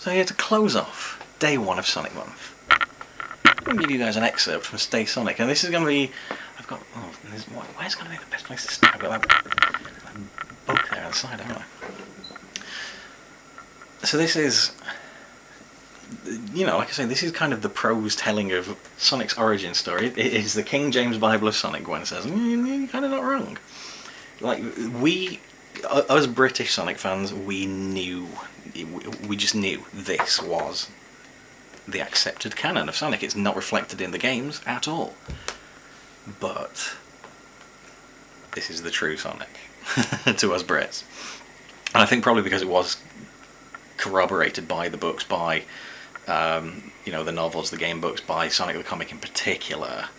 So here to close off day one of Sonic Month, I'm going to give you guys an excerpt from Stay Sonic, and this is going to be, where's going to be the best place to start? I've got that book there on the side, haven't I? So this is, like I say, this is kind of the prose telling of Sonic's origin story. It is the King James Bible of Sonic, Gwen says, and you're kind of not wrong. Like, us British Sonic fans, we just knew this was the accepted canon of Sonic. It's not reflected in the games at all. But this is the true Sonic to us Brits. And I think probably because it was corroborated by the books, by the novels, the game books, by Sonic the Comic in particular,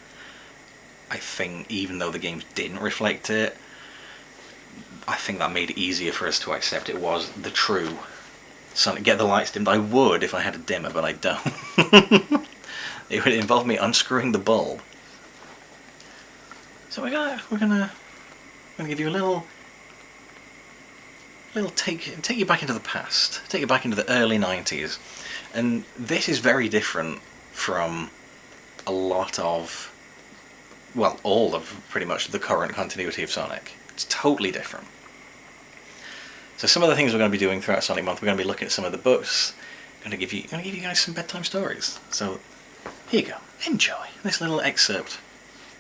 I think even though the games didn't reflect it, I think that made it easier for us to accept it was the true Sonic. Get the lights dimmed. I would if I had a dimmer, but I don't. It would involve me unscrewing the bulb. So we're gonna give you a little take you back into the past, take you back into the early 90s, and this is very different from a lot of, well, all of pretty much the current continuity of Sonic. It's totally different. So some of the things we're going to be doing throughout Sonic Month, we're going to be looking at some of the books. I'm going to give you guys some bedtime stories. So here you go. Enjoy this little excerpt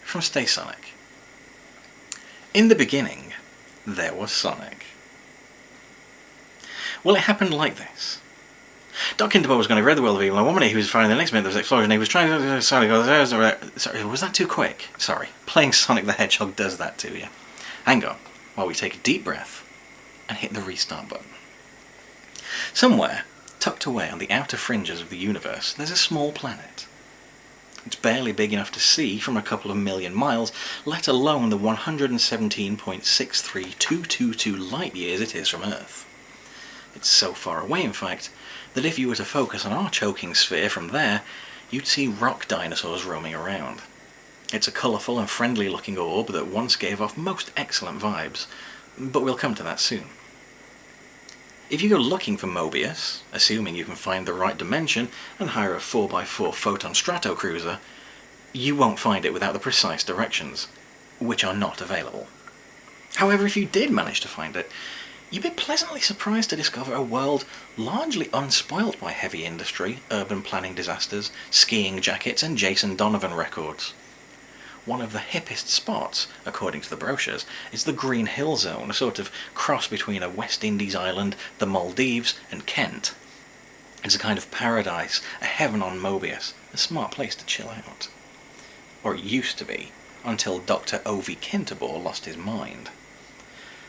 from Stay Sonic. In the beginning, there was Sonic. Well, it happened like this. Doc Kinderbolt was going to rid the world of evil, and 1 minute he was firing, the next minute there was an explosion, he was trying to... Sorry, was that too quick? Sorry. Playing Sonic the Hedgehog does that to you. Hang on, while we take a deep breath and hit the restart button. Somewhere, tucked away on the outer fringes of the universe, there's a small planet. It's barely big enough to see from a couple of million miles, let alone the 117.63222 light years it is from Earth. It's so far away, in fact, that if you were to focus on our choking sphere from there, you'd see rock dinosaurs roaming around. It's a colourful and friendly looking orb that once gave off most excellent vibes, but we'll come to that soon. If you go looking for Mobius, assuming you can find the right dimension and hire a 4x4 Photon Strato Cruiser, you won't find it without the precise directions, which are not available. However, if you did manage to find it, you'd be pleasantly surprised to discover a world largely unspoilt by heavy industry, urban planning disasters, skiing jackets and Jason Donovan records. One of the hippest spots, according to the brochures, is the Green Hill Zone, a sort of cross between a West Indies island, the Maldives and Kent. It's a kind of paradise, a heaven on Mobius, a smart place to chill out. Or it used to be, until Dr. O.V. Kinterbor lost his mind.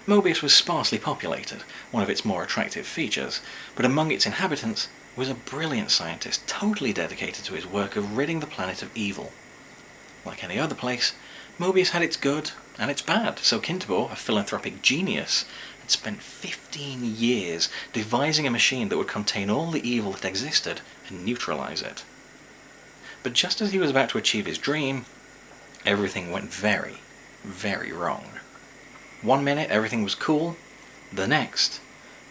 Mobius was sparsely populated, one of its more attractive features, but among its inhabitants was a brilliant scientist totally dedicated to his work of ridding the planet of evil. Like any other place, Mobius had its good and its bad, so Kinterbor, a philanthropic genius, had spent 15 years devising a machine that would contain all the evil that existed and neutralize it. But just as he was about to achieve his dream, everything went very, very wrong. 1 minute everything was cool, the next,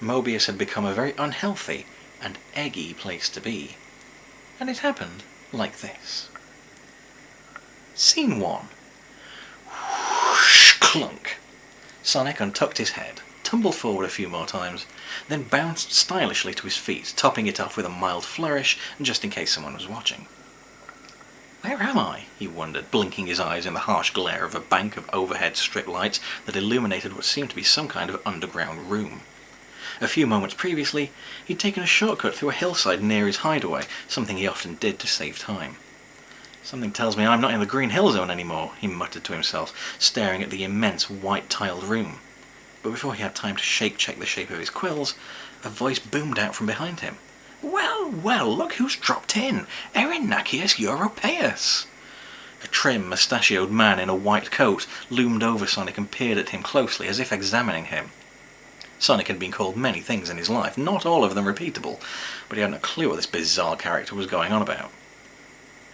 Mobius had become a very unhealthy and eggy place to be. And it happened like this. Scene 1. Whoosh, clunk. Sonic untucked his head, tumbled forward a few more times, then bounced stylishly to his feet, topping it off with a mild flourish, just in case someone was watching. Where am I? He wondered, blinking his eyes in the harsh glare of a bank of overhead strip lights that illuminated what seemed to be some kind of underground room. A few moments previously, he'd taken a shortcut through a hillside near his hideaway, something he often did to save time. Something tells me I'm not in the Green Hill Zone anymore, he muttered to himself, staring at the immense white-tiled room. But before he had time to shake-check the shape of his quills, a voice boomed out from behind him. Well, well, look who's dropped in! Erinacius Europaeus! A trim, mustachioed man in a white coat loomed over Sonic and peered at him closely, as if examining him. Sonic had been called many things in his life, not all of them repeatable, but he hadn't a clue what this bizarre character was going on about.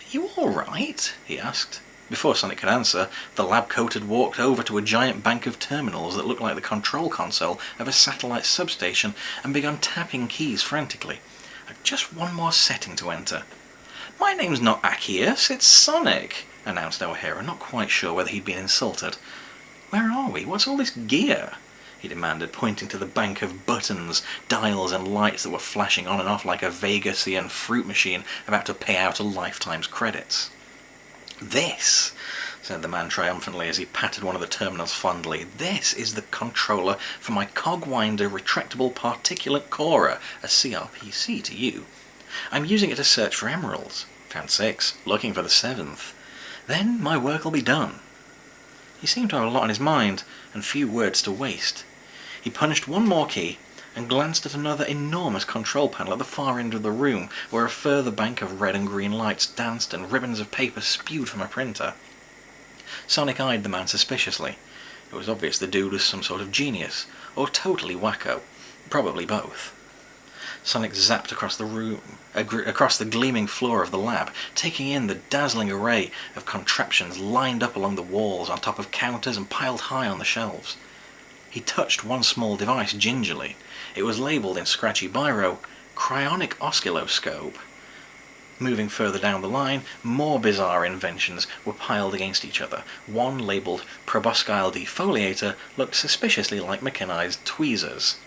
Are you alright? He asked. Before Sonic could answer, the lab coat had walked over to a giant bank of terminals that looked like the control console of a satellite substation and begun tapping keys frantically. Just one more setting to enter. My name's not Akius, it's Sonic, announced our hero, not quite sure whether he'd been insulted. Where are we? What's all this gear? He demanded, pointing to the bank of buttons, dials and lights that were flashing on and off like a Vegasian fruit machine about to pay out a lifetime's credits. This, said the man triumphantly as he patted one of the terminals fondly, this is the controller for my Cogwinder retractable particulate corer, a CRPC to you. I'm using it to search for emeralds. Found 6, looking for the 7th. Then my work will be done. He seemed to have a lot on his mind, and few words to waste. He punched one more key, and glanced at another enormous control panel at the far end of the room, where a further bank of red and green lights danced and ribbons of paper spewed from a printer. Sonic eyed the man suspiciously. It was obvious the dude was some sort of genius, or totally wacko. Probably both. Sonic zapped across the room, across the gleaming floor of the lab, taking in the dazzling array of contraptions lined up along the walls on top of counters and piled high on the shelves. He touched one small device gingerly. It was labelled in scratchy biro, Cryonic Oscilloscope. Moving further down the line, more bizarre inventions were piled against each other. One labelled Proboscile Defoliator looked suspiciously like mechanized tweezers.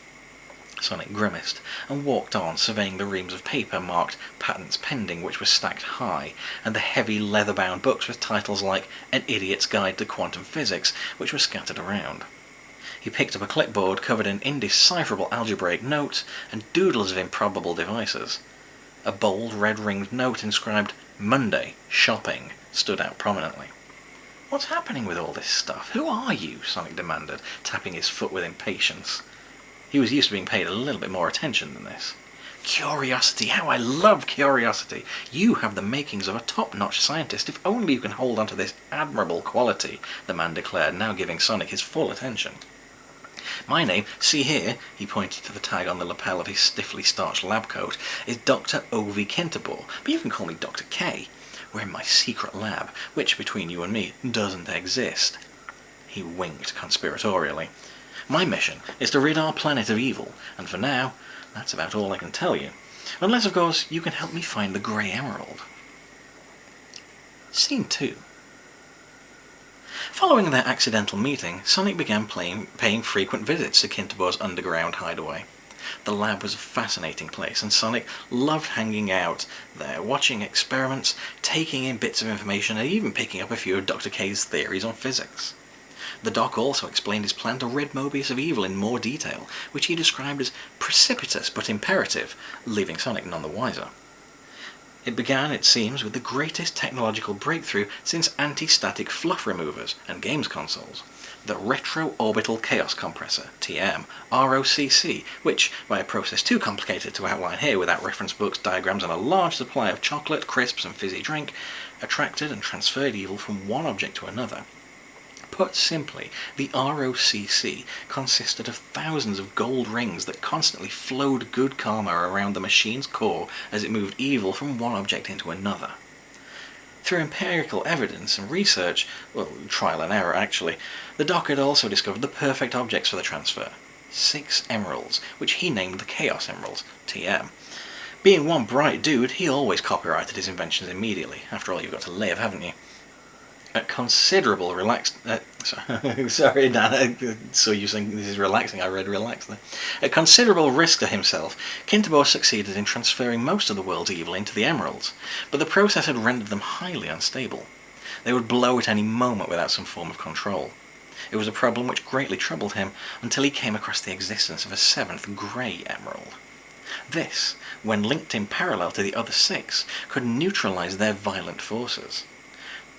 Sonic grimaced and walked on, surveying the reams of paper marked Patents Pending, which were stacked high, and the heavy leather-bound books with titles like An Idiot's Guide to Quantum Physics, which were scattered around. He picked up a clipboard covered in indecipherable algebraic notes and doodles of improbable devices. A bold red-ringed note inscribed Monday, Shopping, stood out prominently. What's happening with all this stuff? Who are you? Sonic demanded, tapping his foot with impatience. He was used to being paid a little bit more attention than this. Curiosity, how I love curiosity! You have the makings of a top-notch scientist if only you can hold on to this admirable quality, the man declared, now giving Sonic his full attention. My name, see here, he pointed to the tag on the lapel of his stiffly starched lab coat, is Dr. Ovi Kinterbor, but you can call me Dr. K. We're in my secret lab, which, between you and me, doesn't exist. He winked conspiratorially. My mission is to rid our planet of evil, and for now, that's about all I can tell you. Unless, of course, you can help me find the Grey Emerald. Scene 2. Following their accidental meeting, Sonic began paying frequent visits to Kinterbor's underground hideaway. The lab was a fascinating place, and Sonic loved hanging out there, watching experiments, taking in bits of information, and even picking up a few of Dr. K's theories on physics. The Doc also explained his plan to rid Mobius of evil in more detail, which he described as precipitous but imperative, leaving Sonic none the wiser. It began, it seems, with the greatest technological breakthrough since anti-static fluff removers and games consoles, the Retro-Orbital Chaos Compressor, TM, ROCC, which, by a process too complicated to outline here without reference books, diagrams, and a large supply of chocolate, crisps, and fizzy drink, attracted and transferred evil from one object to another. Put simply, the ROCC consisted of thousands of gold rings that constantly flowed good karma around the machine's core as it moved evil from one object into another. Through empirical evidence and research, well, trial and error actually, the Doc had also discovered the perfect objects for the transfer. 6 emeralds, which he named the Chaos Emeralds, TM. Being one bright dude, he always copyrighted his inventions immediately. After all, you've got to live, haven't you? At considerable sorry, Dan, so you saying this is relaxing, I read relax there. At considerable risk to himself, Kinterbor succeeded in transferring most of the world's evil into the emeralds, but the process had rendered them highly unstable. They would blow at any moment without some form of control. It was a problem which greatly troubled him until he came across the existence of a 7th grey emerald. This, when linked in parallel to the other 6, could neutralize their violent forces.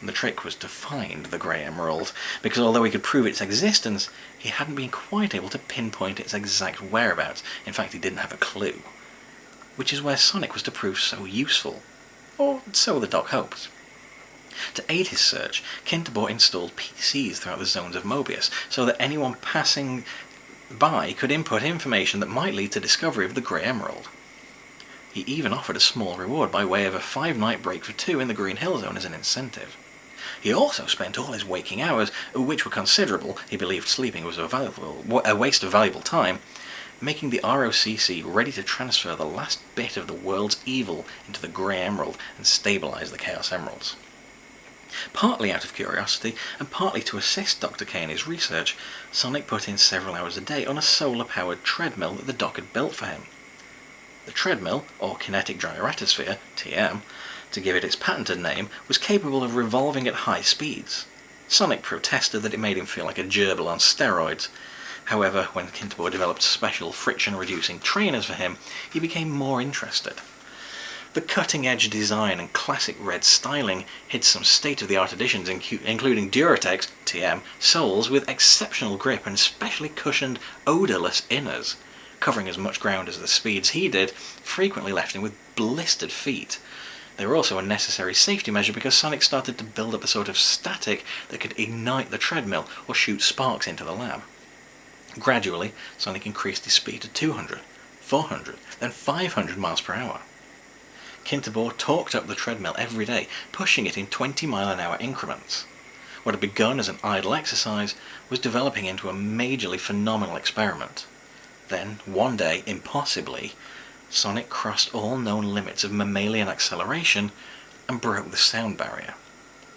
The trick was to find the Grey Emerald, because although he could prove its existence, he hadn't been quite able to pinpoint its exact whereabouts. In fact, he didn't have a clue. Which is where Sonic was to prove so useful. Or so the Doc hoped. To aid his search, Kinterbor installed PCs throughout the zones of Mobius, so that anyone passing by could input information that might lead to discovery of the Grey Emerald. He even offered a small reward by way of a 5-night break for 2 in the Green Hill Zone as an incentive. He also spent all his waking hours, which were considerable, he believed sleeping was a waste of valuable time, making the ROCC ready to transfer the last bit of the world's evil into the Grey Emerald and stabilize the Chaos Emeralds. Partly out of curiosity, and partly to assist Dr. K in his research, Sonic put in several hours a day on a solar-powered treadmill that the Doc had built for him. The treadmill, or kinetic gyratosphere, TM, to give it its patented name, was capable of revolving at high speeds. Sonic protested that it made him feel like a gerbil on steroids. However, when Kintobor developed special friction-reducing trainers for him, he became more interested. The cutting-edge design and classic red styling hid some state-of-the-art additions including Duratex, TM, soles with exceptional grip and specially cushioned, odourless inners. Covering as much ground as the speeds he did frequently left him with blistered feet. They were also a necessary safety measure because Sonic started to build up a sort of static that could ignite the treadmill or shoot sparks into the lab. Gradually, Sonic increased his speed to 200, 400, then 500 miles per hour. Kintobor torqued up the treadmill every day, pushing it in 20-mile-an-hour increments. What had begun as an idle exercise was developing into a majorly phenomenal experiment. Then, one day, impossibly, Sonic crossed all known limits of mammalian acceleration and broke the sound barrier.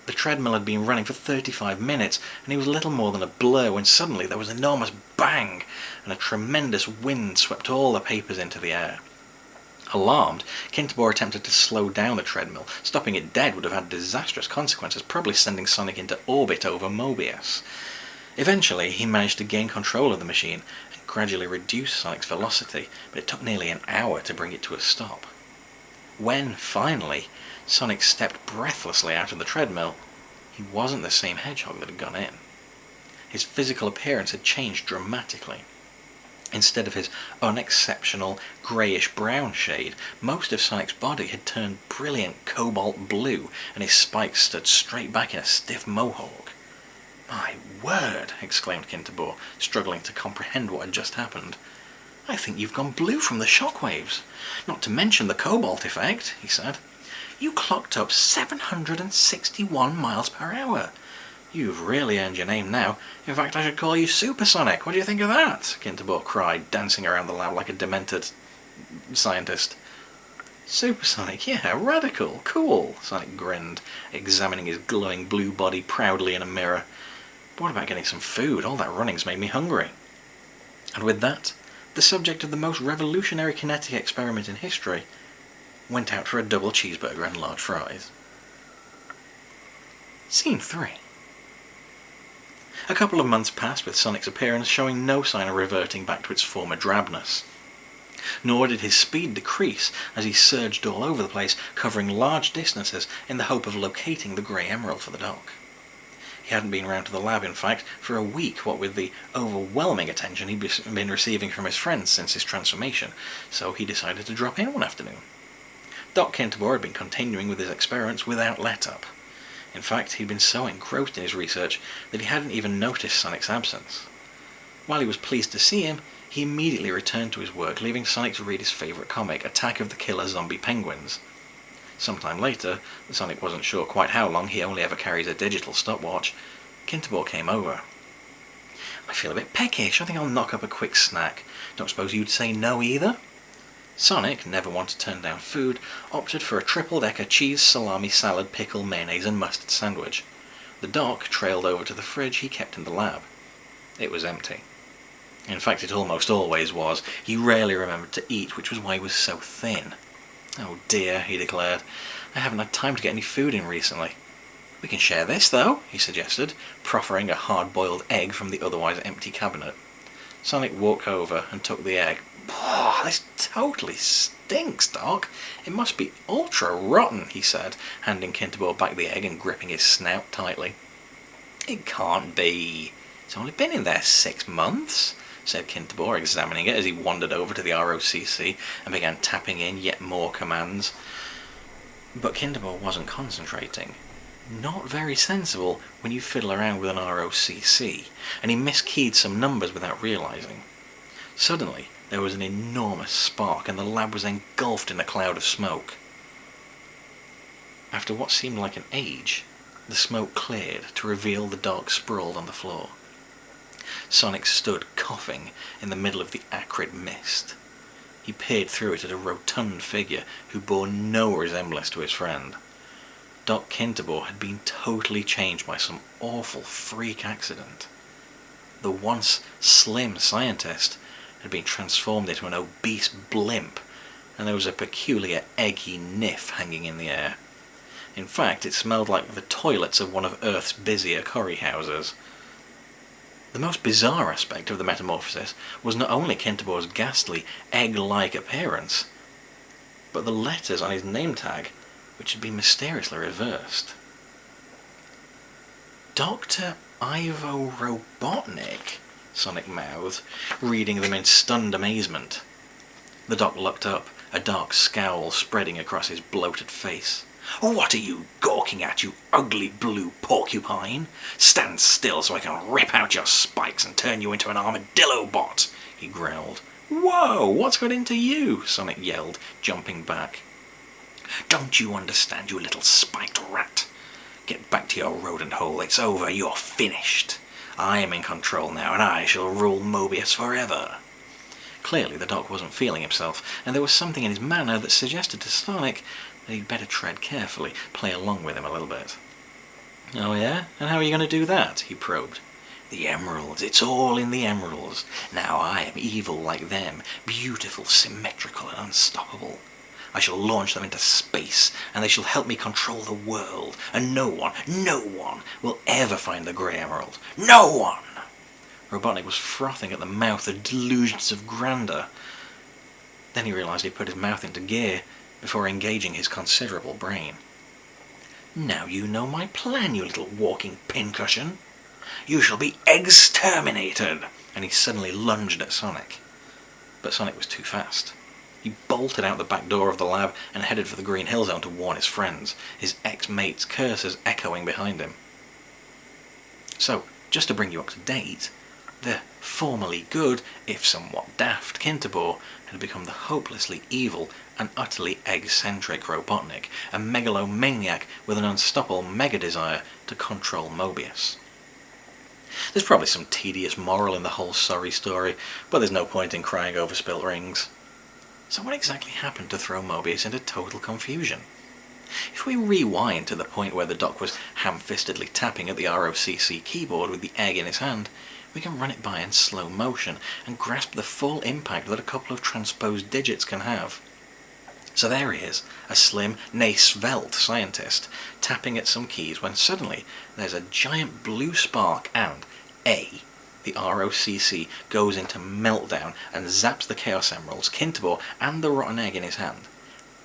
The treadmill had been running for 35 minutes, and he was little more than a blur when suddenly there was an enormous bang, and a tremendous wind swept all the papers into the air. Alarmed, Kintobor attempted to slow down the treadmill. Stopping it dead would have had disastrous consequences, probably sending Sonic into orbit over Mobius. Eventually, he managed to gain control of the machine and gradually reduce Sonic's velocity, but it took nearly an hour to bring it to a stop. When, finally, Sonic stepped breathlessly out of the treadmill, he wasn't the same hedgehog that had gone in. His physical appearance had changed dramatically. Instead of his unexceptional greyish-brown shade, most of Sonic's body had turned brilliant cobalt blue, and his spikes stood straight back in a stiff mohawk. "My word!" exclaimed Kintobor, struggling to comprehend what had just happened. "I think you've gone blue from the shockwaves. Not to mention the cobalt effect," he said. "You clocked up 761 miles per hour. You've really earned your name now. In fact, I should call you Supersonic. What do you think of that?" Kintobor cried, dancing around the lab like a demented scientist. "Supersonic, yeah, radical, cool," Sonic grinned, examining his glowing blue body proudly in a mirror. "But what about getting some food? All that running's made me hungry." And with that, the subject of the most revolutionary kinetic experiment in history went out for a double cheeseburger and large fries. Scene 3. A couple of months passed with Sonic's appearance showing no sign of reverting back to its former drabness. Nor did his speed decrease as he surged all over the place, covering large distances in the hope of locating the Grey Emerald for the Doc. He hadn't been round to the lab, in fact, for a week, what with the overwhelming attention he'd been receiving from his friends since his transformation, so he decided to drop in one afternoon. Doc Kintobor had been continuing with his experiments without let-up. In fact, he'd been so engrossed in his research that he hadn't even noticed Sonic's absence. While he was pleased to see him, he immediately returned to his work, leaving Sonic to read his favourite comic, Attack of the Killer Zombie Penguins. Sometime later, Sonic wasn't sure quite how long, he only ever carries a digital stopwatch, Kintobor came over. "I feel a bit peckish. I think I'll knock up a quick snack. Don't suppose you'd say no either?" Sonic, never one to turn down food, opted for a triple-decker cheese, salami, salad, pickle, mayonnaise and mustard sandwich. The Doc trailed over to the fridge he kept in the lab. It was empty. In fact, it almost always was. He rarely remembered to eat, which was why he was so thin. "Oh dear," he declared, "I haven't had time to get any food in recently." "We can share this, though," he suggested, proffering a hard-boiled egg from the otherwise empty cabinet. Sonic walked over and took the egg. "This totally stinks, Doc. It must be ultra-rotten," he said, handing Kintobor back the egg and gripping his snout tightly. "It can't be. It's only been in there 6 months," said Kintobor, examining it as he wandered over to the ROCC and began tapping in yet more commands. But Kintobor wasn't concentrating. Not very sensible when you fiddle around with an ROCC, and he miskeyed some numbers without realizing. Suddenly, there was an enormous spark, and the lab was engulfed in a cloud of smoke. After what seemed like an age, the smoke cleared to reveal the Doc sprawled on the floor. Sonic stood coughing in the middle of the acrid mist. He peered through it at a rotund figure who bore no resemblance to his friend. Doc Kinterbor had been totally changed by some awful freak accident. The once slim scientist had been transformed into an obese blimp, and there was a peculiar eggy whiff hanging in the air. In fact, it smelled like the toilets of one of Earth's busier curry houses. The most bizarre aspect of the metamorphosis was not only Kinterbor's ghastly, egg-like appearance, but the letters on his name tag, which had been mysteriously reversed. Dr. Ivo Robotnik, Sonic mouthed, reading them in stunned amazement. The Doc looked up, a dark scowl spreading across his bloated face. "What are you gawking at, you ugly blue porcupine? Stand still so I can rip out your spikes and turn you into an armadillo bot," he growled. "Whoa, what's got into you?" Sonic yelled, jumping back. "Don't you understand, you little spiked rat? Get back to your rodent hole, it's over, you're finished. I am in control now, and I shall rule Mobius forever." Clearly the Doc wasn't feeling himself, and there was something in his manner that suggested to Sonic that he'd better tread carefully, play along with him a little bit. "Oh yeah? And how are you going to do that?" he probed. "The emeralds, it's all in the emeralds. Now I am evil like them, beautiful, symmetrical and unstoppable. I shall launch them into space, and they shall help me control the world, and no one will ever find the grey emerald. No one!" Robotnik was frothing at the mouth at delusions of grandeur. Then he realised he'd put his mouth into gear before engaging his considerable brain. "Now you know my plan, you little walking pincushion. You shall be exterminated!" And he suddenly lunged at Sonic. But Sonic was too fast. He bolted out the back door of the lab and headed for the Green Hill Zone to warn his friends, his ex-mate's curses echoing behind him. So, just to bring you up to date, the formerly good, if somewhat daft, Kinterbor had become the hopelessly evil and utterly egg-centric Robotnik, a megalomaniac with an unstoppable mega-desire to control Mobius. There's probably some tedious moral in the whole sorry story, but there's no point in crying over spilt rings. So what exactly happened to throw Mobius into total confusion? If we rewind to the point where the Doc was ham-fistedly tapping at the ROCC keyboard with the egg in his hand, we can run it by in slow motion and grasp the full impact that a couple of transposed digits can have. So there he is, a slim, nay svelte scientist, tapping at some keys when suddenly there's a giant blue spark and A. The ROCC goes into meltdown and zaps the Chaos Emeralds, Kinterbor and the rotten egg in his hand.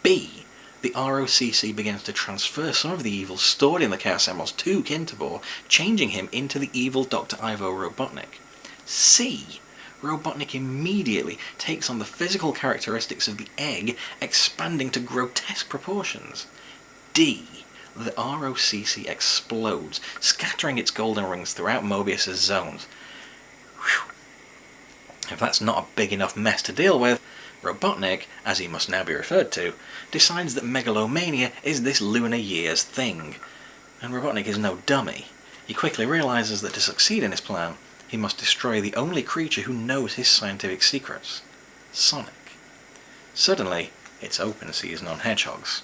B. The ROCC begins to transfer some of the evil stored in the Chaos Emeralds to Kinterbor, changing him into the evil Dr. Ivo Robotnik. C. Robotnik immediately takes on the physical characteristics of the egg, expanding to grotesque proportions. D. The ROCC explodes, scattering its golden rings throughout Mobius' zones. Whew. If that's not a big enough mess to deal with, Robotnik, as he must now be referred to, decides that megalomania is this lunar year's thing. And Robotnik is no dummy. He quickly realises that to succeed in his plan, he must destroy the only creature who knows his scientific secrets, Sonic. Suddenly, it's open season on hedgehogs.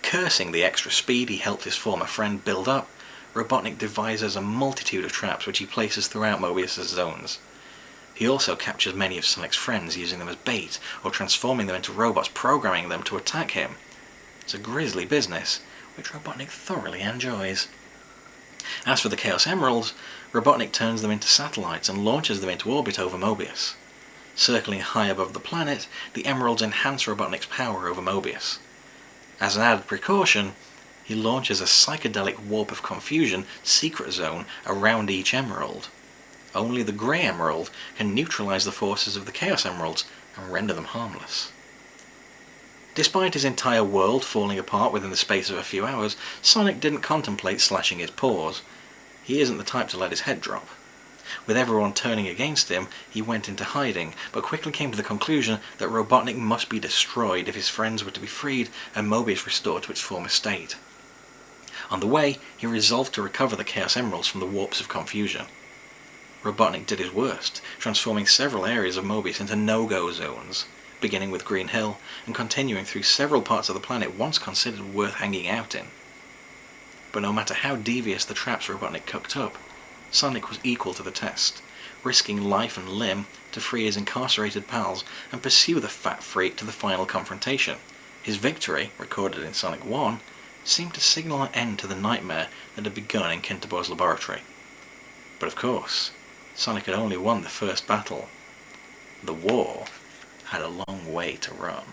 Cursing the extra speed he helped his former friend build up, Robotnik devises a multitude of traps which he places throughout Mobius' zones. He also captures many of Sonic's friends, using them as bait, or transforming them into robots, programming them to attack him. It's a grisly business, which Robotnik thoroughly enjoys. As for the Chaos Emeralds, Robotnik turns them into satellites and launches them into orbit over Mobius. Circling high above the planet, the Emeralds enhance Robotnik's power over Mobius. As an added precaution, he launches a psychedelic warp of confusion secret zone around each Emerald. Only the Grey Emerald can neutralize the forces of the Chaos Emeralds and render them harmless. Despite his entire world falling apart within the space of a few hours, Sonic didn't contemplate slashing his paws. He isn't the type to let his head drop. With everyone turning against him, he went into hiding, but quickly came to the conclusion that Robotnik must be destroyed if his friends were to be freed and Mobius restored to its former state. On the way, he resolved to recover the Chaos Emeralds from the warps of confusion. Robotnik did his worst, transforming several areas of Mobius into no-go zones, beginning with Green Hill and continuing through several parts of the planet once considered worth hanging out in. But no matter how devious the traps Robotnik cooked up, Sonic was equal to the test, risking life and limb to free his incarcerated pals and pursue the fat freak to the final confrontation. His victory, recorded in Sonic 1, seemed to signal an end to the nightmare that had begun in Kinterbor's laboratory. But of course, Sonic had only won the first battle. The war had a long way to run.